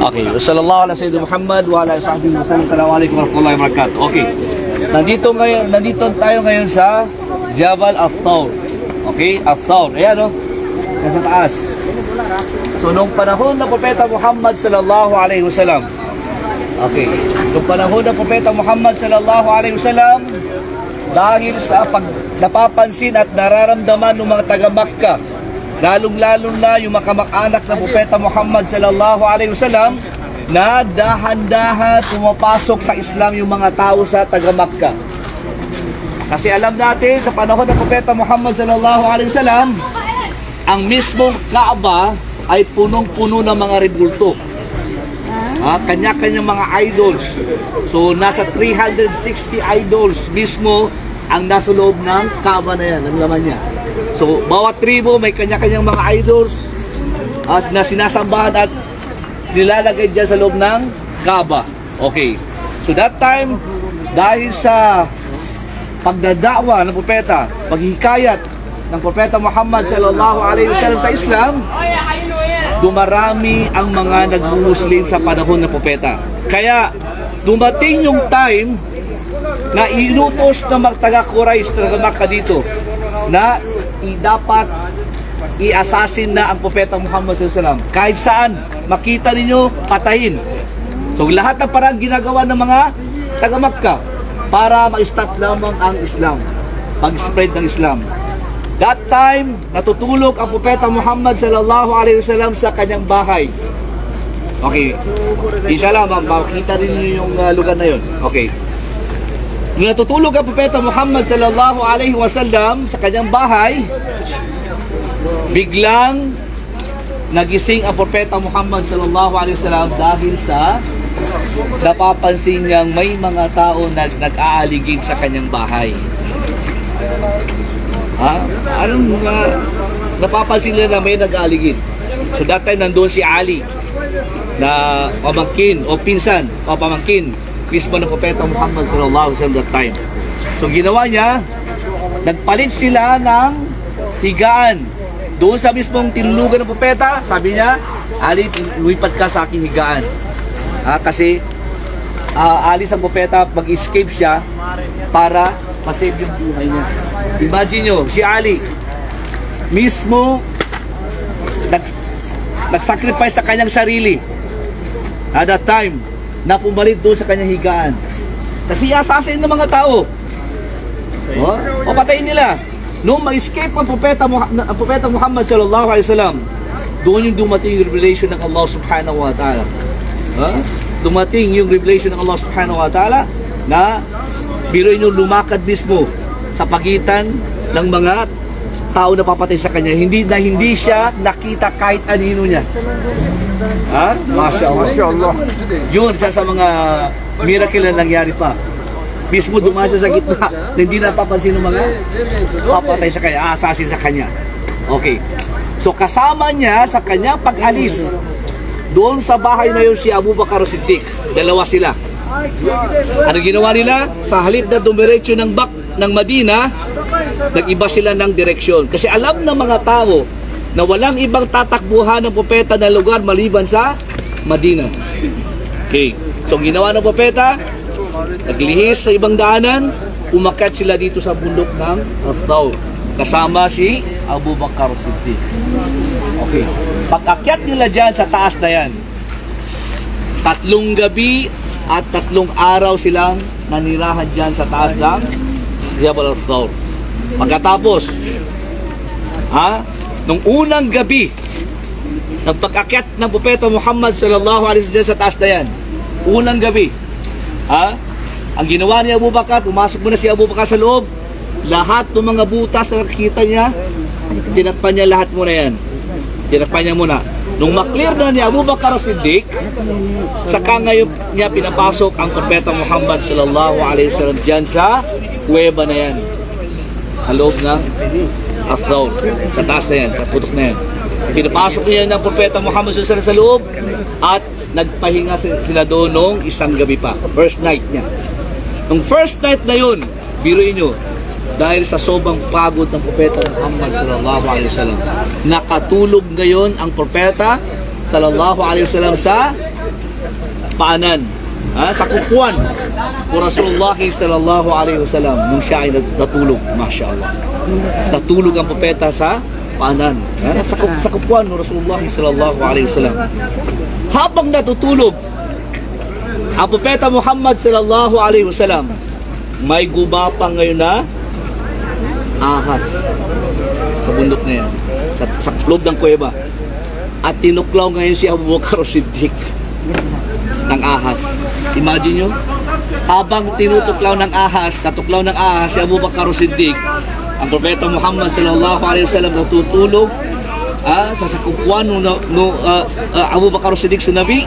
Okay. Sallallahu ala sayyidina Muhammad wa ala sahbihi wa sallam. Assalamualaikum warahmatullahi wabarakatuh. Okay. Nandito tayo ngayon sa Jabal Al-Thawr. Okay? Al-Thawr. Ayan o. Nasa taas. So, nung panahon na Propeta Muhammad sallallahu alaihi wasallam. Okay. Nung panahon na Propeta Muhammad sallallahu alaihi wasallam, dahil sa napapansin at nararamdaman ng mga taga-Makkah, lalong-lalong na yung makamak-anak na Propeta Muhammad sallallahu alaihi wasallam, na dahan-dahan pumapasok sa Islam yung mga tao sa taga-Makkah. Kasi alam natin, sa panahon ng Propeta Muhammad sallallahu alaihi wasallam, ang mismong Kaaba ay punong-puno ng mga rebulto. Kanya-kanyang mga idols. So, nasa 360 idols mismo ang nasa loob ng Kaaba na yan, ang laman niya. So, bawat tribo may kanya-kanyang mga idols na sinasambahan at nilalagay dyan sa loob ng Kaaba. Okay. So, that time, dahil sa pagdadakwa ng propeta, paghikayat ng Propeta Muhammad sallallahu alaihi wasallam sa Islam, dumarami ang mga nag-Muslim sa panahon ng propeta. Kaya dumating yung time na inutos ng magtaga-Quraysh na Makkah dito na dapat i-assassin na ang Propeta Muhammad sallallahu alaihi wasallam. Kahit saan makita ninyo, patayin. So lahat ng parang ginagawa ng mga taga-Makkah para ma-stop lamang ang Islam, pag-spread ng Islam. That time, natutulog ang Propeta Muhammad sallallahu alaihi wasallam sa kanyang bahay. Okay. Inshallah, makikita rin niyo yung lugar na yun. Okay. Nung natutulog ang Propeta Muhammad sallallahu alaihi wasallam sa kanyang bahay, biglang nagising ang Propeta Muhammad sallallahu alaihi wasallam dahil sa napapansin niyang may mga tao na nag-aaligid sa kanyang bahay. Anong napapansin nila na may nag-aaligid? So that time nandun si Ali na pamangkin o pinsan o pamangkin mismo ng Propeta Muhammad sallallahu alaihi wasallam that time. So ginawa niya, nagpalit sila ng higaan doon sa mismong tinulugan ng Propeta. Sabi niya, Ali, lumipat ka sa aking higaan. Kasi alis ang Propeta, mag-escape siya para masave yung buhay niya. Imagine nyo, si Ali mismo nag-sacrifice sa kanyang sarili at that time na pumalit doon sa kanyang higaan. Kasi i-assassin ng mga tao. O patayin nila. Noong ma-escape ang Propeta Muhammad sallallahu alaihi wasallam, doon yung dumating yung revelation ng Allah subhanahu wa ta'ala. Dumating yung revelation ng Allah subhanahu wa ta'ala na biruin yung lumakad mismo sa pagitan ng mga tao na papatay sa kanya. Hindi siya nakita kahit anino niya. Masya Allah. Yun, isa sa mga miracle na nangyari pa. Mismo dumaan sa gitna na hindi napapansin ng mga papatay sa kanya, assassin sa kanya. Okay. So kasama niya sa kanyang pag-alis doon sa bahay na yun si Abu Bakar Siddiq. Dalawa sila. Ano ginawa nila? Sa halip na dumiretso ng Madina, nag-iba sila ng direksyon. Kasi alam ng mga tao na walang ibang tatakbuhan ng propeta na lugar maliban sa Madina. Okay. So ginawa ng propeta, naglihis sa ibang daanan, umakyat sila dito sa bundok ng Al-Thawr. Kasama si Abu Bakar Siddiq. Okay. Pag-akyat nila dyan sa taas na yan, 3 gabi at 3 araw silang nanirahan dyan sa taas ng Jabal Al-Thawr. Pagkatapos, nung unang gabi, nagpag-akyat ng Propeta Muhammad sallallahu alaihi wasallam sa taas na yan, unang gabi, ang ginawa ni Abu Bakar, pumasok muna si Abu Bakar sa loob, lahat ng mga butas na nakikita niya, tinakpan niya lahat muna yan. Tinakpan niya muna. Nung maklear na ni Abu Bakar Siddiq, saka ngayon niya pinapasok ang Propeta Muhammad sallallahu alaihi wasallam dyan sa kuweba na yan. Sa loob ng Al-Thawr. Sa taas na yan, sa putok na yan. Pinapasok niya ng Propeta Muhammad sallallahu alaihi wasallam sa loob at nagpahinga sila doon nung isang gabi pa. First night niya. Nung first night na yun, biruin nyo, dahil sa sobrang pagod ng Propeta Muhammad sallallahu alaihi wasallam, nakatulog ngayon ang Propeta sallallahu alaihi wasallam sa paanan, sa kupuan po Rasulullah sallallahu alaihi wasallam nung siya ay natulog. Mashallah, natulog ang propeta sa paanan, sa kupuan ng Rasulullah sallallahu alaihi wasallam. Habang natutulog ang propeta Muhammad sallallahu alaihi wasallam, may guba pa ngayon na ahas sa bundok na yan, sa loob ng kuweba. At tinuklaw ngayon si Abu Bakar Siddiq ng ahas. Imagine nyo, habang tinutuklaw ng ahas, natuklaw ng ahas si Abu Bakar Siddiq, ang propeta Muhammad sallallahu alaihi wasallam natutulog sa sakupuan ng Abu Bakar Siddiq sunabi,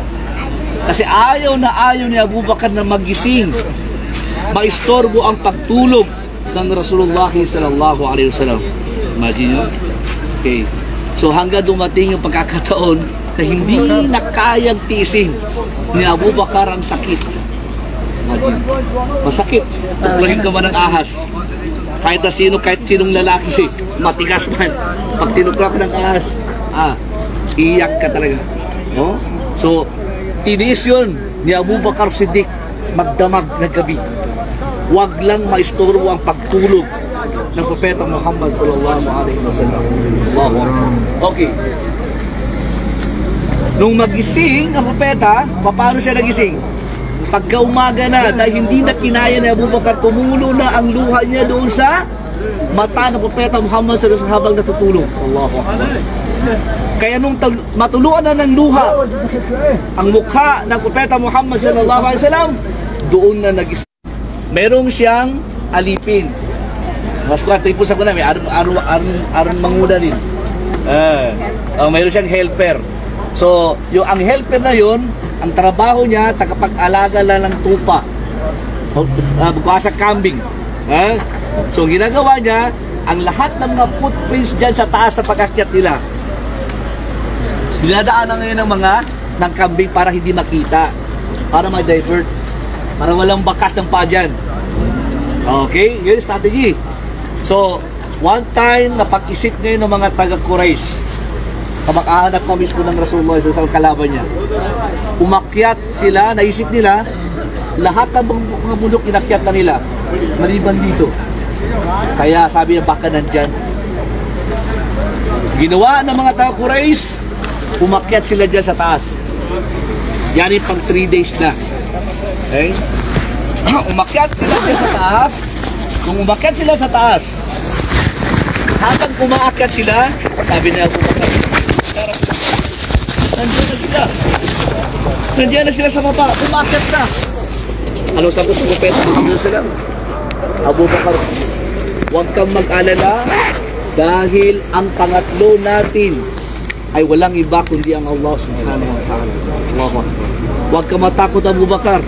kasi ayaw ni Abu Bakar na magising, maistorbo ang pagtulog ng Rasulullah sallallahu alaihi wasallam. Imagine nyo. Okay. So hanggang dumating yung pagkakataon na hindi na kayang tiisin ni Abu Bakar ang sakit. Imagine. Masakit. Tuklahin ka ba ng ahas? Kahit sinong lalaki, matigas man. Pag tinukla ka ng ahas, iyak ka talaga. No? So, tiniis yun ni Abu Bakar Siddiq magdamag na gabi. Huwag lang maistorbo ang pagtulog ng propeta Muhammad sallallahu alaihi wasallam. Okay. Nung magising ang propeta, paano siya nagising? Pagka umaga na, dahil hindi na kinaya ni Abu Bakar, tumulo na ang luha niya doon sa mata ng propeta Muhammad sallallahu alaihi wasallam habang natutulog. Allahu Akbar. Kaya nung matuluan na ng luha ang mukha ng propeta Muhammad sallallahu alaihi wasallam, doon na nagising. Merong siyang alipin. Mas kwento, ipusa ko na, may aron manguna din. Mayroon siyang helper. So, ang helper na yun, ang trabaho niya, tagapag-alaga lang ng tupa. Sa kambing. So, ginagawa niya, ang lahat ng mga footprints dyan sa taas na pag-akyat nila, dinadaanan ngayon ng kambing para hindi makita, para ma-divert, para walang bakas ng paa dyan. Okay? Yun yung strategy. So, one time, napag-isip ngayon ng mga taga-Quraysh, kamag-anak na mismo ng Rasulullah sa kalaban niya. Umakyat sila, naisip nila, lahat ng mga bundok inakyat na nila, maliban dito. Kaya sabi niya, baka nandyan. Ginawa ng mga taga-Quraysh, umakyat sila dyan sa taas. Yan yung pang 3 days na. Okay? Umakyat sila dyan sa taas. Kung umakyat sila sa taas, habang umaakyat sila, sabi niya, nandiyan na sila. Nandiyan na sila sa baba. Umakyat na. Anong sagot sa propeta Muhammad sallallahu alaihi wasallam? Abu Bakar, huwag kang mag-alala dahil ang pangatlo natin ay walang iba kundi ang Allah subhanahu wa ta'ala. Huwag kang matakot, Abu Bakar.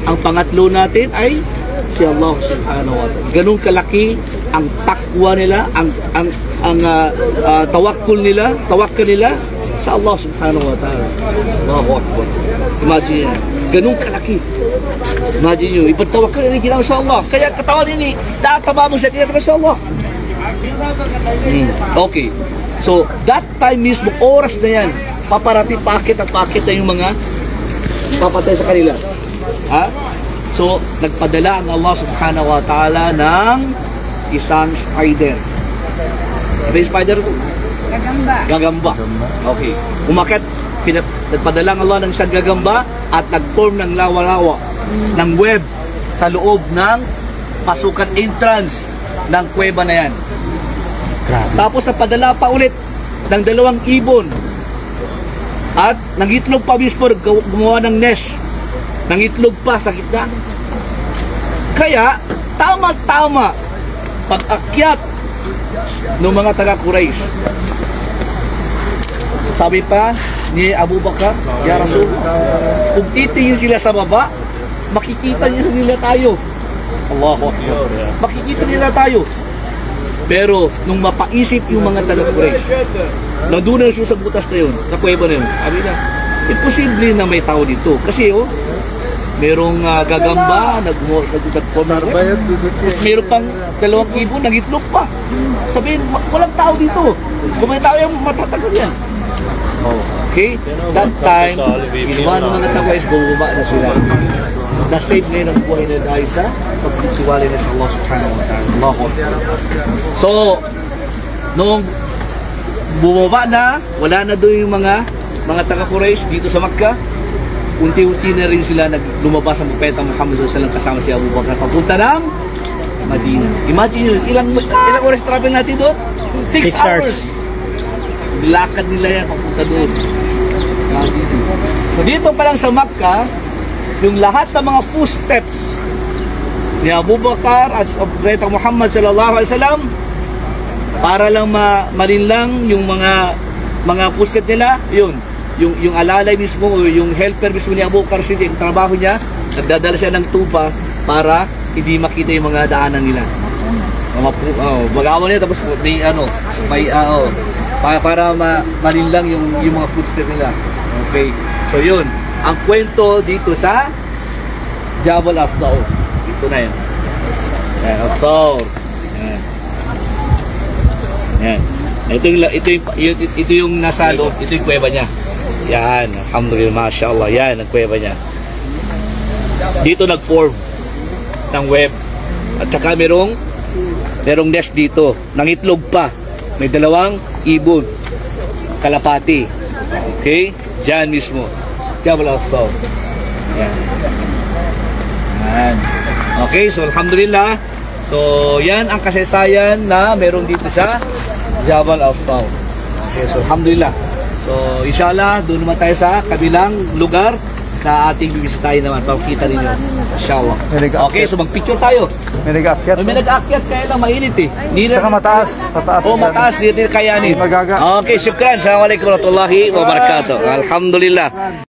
Ang pangatlo natin ay si Allah subhanahu wa ta'ala. Ganun kalaki ang takwa nila, ang tawakkul nila sa Allah subhanahu wa ta'ala. Allahu Akbar. Imagine yan. Ganun kalaki. Imagine nyo, ipagtawakkal nila ginawa sa Allah. Kaya katawan nila, tataba mo siya, kaya sa Allah. Okay. So, that time mismo, oras na yan, paparati pakit na yung mga papatay sa kanila. So, nagpadala ang Allah subhanahu wa ta'ala ng isang spider. Ano yung spider ko? Gagamba. Okay. Umakyat, nagpadala ang Allah ng isang gagamba at nag-form ng lawa-lawa, ng web sa loob ng pasukan entrance ng kuweba na yan. Tapos nagpadala pa ulit ng 2 ibon at nangitlog pa mismo, gumawa ng nest. Nangitlog pa sa gitna. Kaya, tama-tama pag-akyat ng mga taga-Quraysh. Sabi pa ni Abu Bakar, Ya Rasul, kung titingin sila sa baba, makikita nila tayo. Allahu Akbar. Makikita nila tayo. Pero, nung mapaisip yung mga taga-Quraysh, nandun na siya sa butas na yun, sa kuweba na yun, sabi na, imposible na may tao dito. Kasi, merong gagamba, nag-form na rin. Meron pang 2 ibon, nag-itlog pa. Sabihin, walang tao dito. Kung may tao yung matatagal yan. Okay? That time, ginawa ng mga tao is bumaba na sila. Na-save ngayon ang buhay na dahil sa pagtitiwala na sa Allah subhanahu wa ta'ala. Allahu Akbar. So, noong bumaba na, wala na doon yung mga taga-Quraysh dito sa Makkah, unti-unti na rin sila lumabas ang Propeta Muhammad sallallahu alaihi wasallam kasama si Abu Bakar papunta ng Madina. Imagine yun, ilang oras travel natin doon? 6 hours. Lakad nila yan papunta doon. So dito pa lang sa Makkah, yung lahat ng mga footsteps ni Abu Bakar at Propeta Muhammad sallallahu alaihi wasallam, para lang malinlang yung mga footsteps nila, yung alalay mismo o yung helper mismo ni Abu Bakar Siddiq, yung trabaho niya, nagdadala siya ng tupa para hindi makita yung mga daanan nila. Magawa niya tapos para malinlang yung mga footsteps nila. Okay. So yun, ang kwento dito sa Jabal Aftaur. Dito na yun. Aftaur. Yan. Ito yung nasa loob, ito yung kuweba niya. Yan, alhamdulillah, mashallah. Yan ang kuweba niya. Dito nag-form ng web. At saka merong nest dito. Nangitlog pa. May 2 ibon. Kalapati. Okay? Diyan mismo. Jabal Aftaur. Yan. Yan. Okay, so alhamdulillah. So, yan ang kasaysayan na meron dito sa Jabal Aftaur. Okay, so alhamdulillah. So, inshallah, doon naman tayo sa kabilang lugar na ating bibisitahin naman. Pakita ninyo. Inshallah. Okay, so mag-picture tayo. May nag-aakyat. May nag-aakyat, kaya lang mainit eh. Saka mataas. Mataas, hindi kayanin. Magaga. Okay, syukran. Assalamualaikum warahmatullahi wabarakatuh. Alhamdulillah.